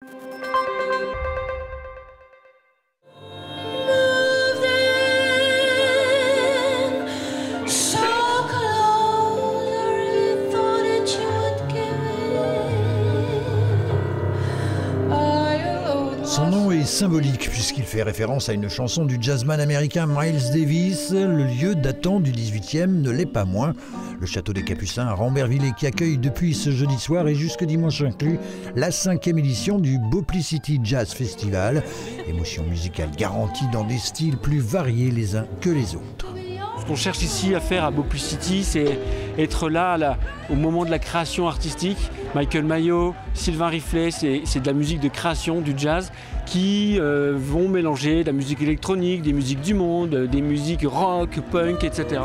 Son nom est symbolique puisqu'il fait référence à une chanson du jazzman américain Miles Davis. Le lieu datant du 18e ne l'est pas moins. Le château des Capucins à Rambervillers qui accueille depuis ce jeudi soir et jusque dimanche inclus la 5e édition du Beauplicity Jazz Festival. Émotion musicale garantie dans des styles plus variés les uns que les autres. Ce qu'on cherche ici à faire à Beauplicity, c'est être là, au moment de la création artistique. Michael Mayo, Sylvain Riflet, c'est de la musique de création, du jazz, qui vont mélanger de la musique électronique, des musiques du monde, des musiques rock, punk, etc.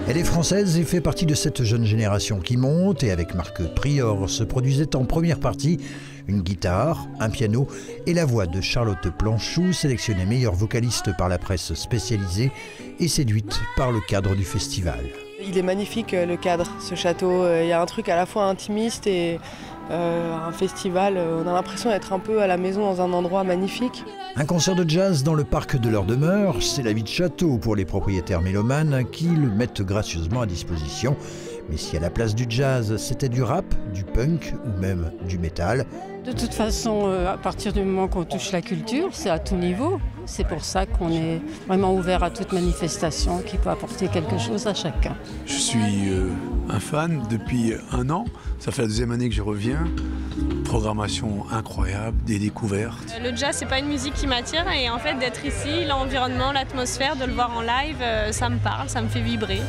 Elle est française et fait partie de cette jeune génération qui monte et avec Marc Prior se produisait en première partie une guitare, un piano et la voix de Charlotte Planchou, sélectionnée meilleure vocaliste par la presse spécialisée et séduite par le cadre du festival. Il est magnifique le cadre, ce château. Il y a un truc à la fois intimiste et un festival. On a l'impression d'être un peu à la maison dans un endroit magnifique. Un concert de jazz dans le parc de leur demeure, c'est la vie de château pour les propriétaires mélomanes qui le mettent gracieusement à disposition. Mais si à la place du jazz, c'était du rap, du punk ou même du métal. De toute façon, à partir du moment qu'on touche la culture, c'est à tout niveau. C'est pour ça qu'on est vraiment ouvert à toute manifestation qui peut apporter quelque chose à chacun. Je suis un fan depuis 1 an. Ça fait la 2e année que je reviens. Programmation incroyable, des découvertes. Le jazz, c'est pas une musique qui m'attire et en fait d'être ici, l'environnement, l'atmosphère, de le voir en live, ça me parle, ça me fait vibrer.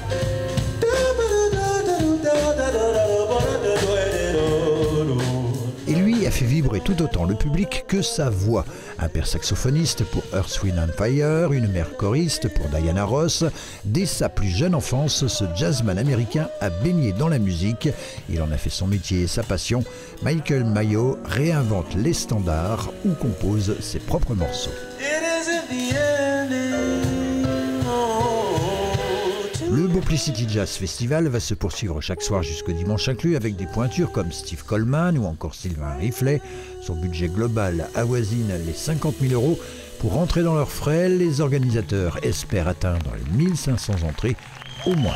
Et lui a fait vibrer tout autant le public que sa voix. Un père saxophoniste pour Earth, Wind & Fire, une mère choriste pour Diana Ross. Dès sa plus jeune enfance, ce jazzman américain a baigné dans la musique. Il en a fait son métier et sa passion. Michael Mayo réinvente les standards ou compose ses propres morceaux. Le Beauplicity Jazz Festival va se poursuivre chaque soir jusqu'au dimanche inclus avec des pointures comme Steve Coleman ou encore Sylvain Riflet. Son budget global avoisine les 50 000 €. Pour rentrer dans leurs frais, les organisateurs espèrent atteindre les 1500 entrées au moins.